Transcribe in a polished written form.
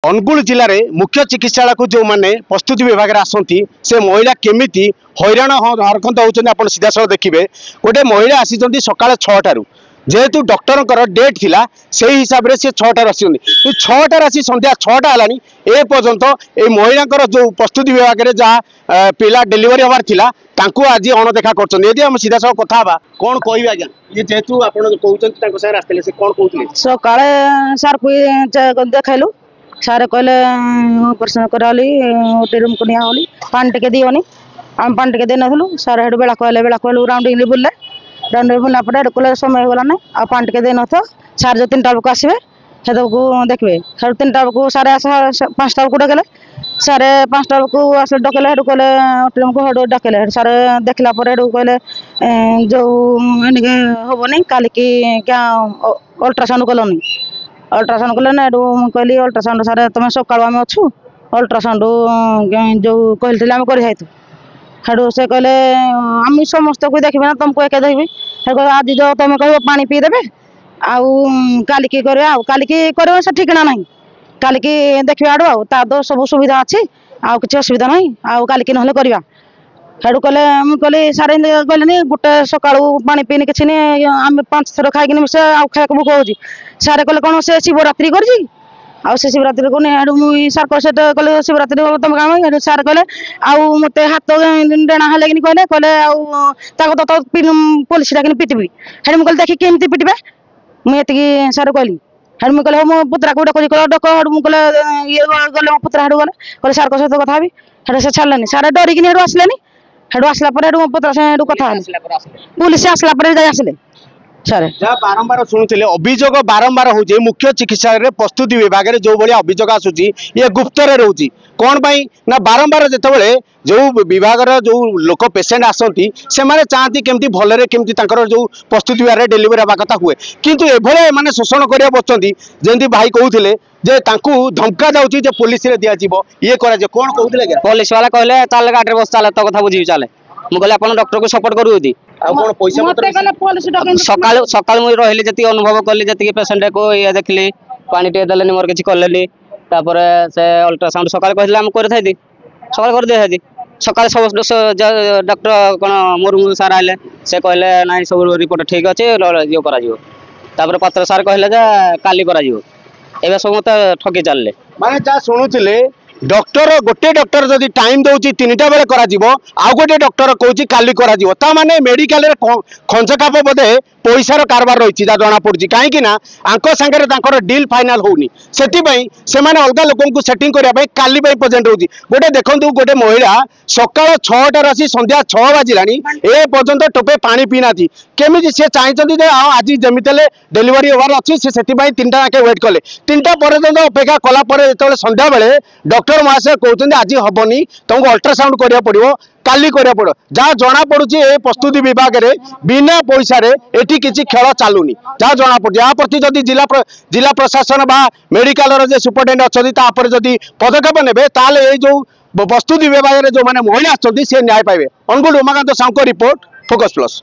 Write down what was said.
अनुगुल जिले में मुख्य चिकित्सा को जो मैंने प्रस्तुति विभाग में आसती से महिला केमिति हैरान हरकत होती आप सीधा साल देखिए गोटे महिला आसी सका 6टारू जेहेतु डॉक्टर डेट थिला से हिसाब से 6टार आसी 6टार आसी संध्या 6टा है पर्यंत ये महिला जो प्रस्तुति विभाग में जहाँ पिला डेलीवरी हबार थिला तांकू आज अणदेखा कर सीधा साल कथा कौन कह आज्ञा ये जेहेतु आप कहते से कौन कहते सका सार को देखलु सारे कहले ऑपरेशन कराली ओटी रूम को निया होली पानी टिके दियोनी हम पानी टिके दे नथलु सारे हेड बेला कहलु राउंडिंग बुलले राउंडिंग बुलला पर हेड कहले समय हो गला ना आ पानी टिके दे नथ सार जो 3टा को आसीबे हेद को देखबे हेड 3टा को सारे 5टा को डकले सारे 5टा को आसे डकले हेड कहले ओटी रूम को हेड डकले सारे देखला पर हेड कहले जो एनिके होबनी काली की क्या अल्ट्रासाउंड कलोनी अल्ट्रासाउंड कले ना कहली अल्ट्रासाउंड सारे तुम सका आम अच्छु अल्ट्रासाउंड जो कहते आम कर से कहले आम समस्त को देखबे ना तुमको एक देखबी आज जो तुम कह पानी पीदेवे आउ कालिकी कर से ठिकना ना कालिकी देखिए आड़ तो सब सुविधा अच्छी आउ कि असुविधा ना आउ कालिकी ना करवा हेडू कहले कहली सारे कहले गोटे सका पानी पीनी कि आम 5 थर खाई से आउ खाया भूख हो सारे कहले कौन से शिवरात्रि कर शिवरात्रि को हेडू मुझे सार कह कहले शिवरात्रि तुम काम सार कहले आउ मत हाथ डेणा है कि कहले कहले आउ पुलिस डाक पिटबी हेड मुझे देखी केमी पिटबे मुझे सार कहली हेड मुझे कहले मो पुतरा को डक डक हेड मुझे ये गले मो पुतरा हेडू गले कहले सार सहित कथा हेड से छाड़लानी सारे डरिकी हेडू आसलेनी हेडू आसला हेडू पुतरा से कथा पुलिस आसला आसले जहाँ बारंबार शुणुले अभियोग बारंबार हो मुख्य चिकित्सा प्रस्तुति विभाग में जो भाई अभियोग आसूची ये गुप्तर रोचे कौन पाई ना बारंबार जितेबाला जो विभाग जो लोक पेसेंट आसती से चाहती केमती भलरे केमती जो प्रस्तुति विभाग डेलीवरी हवा कथा हुए किंतु एभले माने शोषण करिया बचती जमी भाई कहते जे धमका जाऊँगी पुलिस दिज्व ये कौन कहते पुलिस वाला कहले चल गाड़ी बस चले तो कथा बुझी चले मुझे आप डॉक्टर को सपोर्ट करूँ सकाल सकाल मुझे रही जी अनुभव कली जी पेसेंट को ये देखली पानी टे देनी मोर किसी कले से अल्ट्रासाउंड सकाल कहते कर सकाल कर दे सकाल सब डॉक्टर कौन मुर्मू सार आए से कहले ना सब रिपोर्ट ठीक अच्छे ये कर पत्र सार कहले काली कर सब मत ठकी चलले माने जा शुणुले डॉक्टर गोटे डॉक्टर जदि टाइम दौर 3टा बेले आउ गोटे डॉक्टर कौच काली माने मेडिकल खंचकाप बोधे पैसार कारबार रही जना पड़ी कहीं सांगे डील फाइनाल होनी से अलग लोक सेटिंग करने काली प्रेजेंट रोचे गोटे देखो गोटे महिला सका 6टार आसी संध्या 6 बाजिला ए पर्यंत टोपे पानी पीना केमी सी चाहिए आज जमी डेलीवरी हबार अच्छी से 3टा जाके वेट कले 3टा पर्यंत अपेक्षा कलापर जो संध्या बेले डॉक्टर महाशय कहते आज हेनी तुमको अल्ट्रासाउंड करा पड़ो काली करा पड़ो जहाँ जना पड़ी प्रस्तुति विभाग में बिना पैसा एटी किसी खेल चलुनी जहाँ जना पड़ी या प्रति जदि जिला प्रशासन बा मेडिकल सुपरिटेडेंट अच्छा जदि पदक्षेप ने ताले जो प्रस्तुति विभाग में जो मैंने महिला आछंती से न्याय पाइबे। Angul Umakant Sahu report focus plus.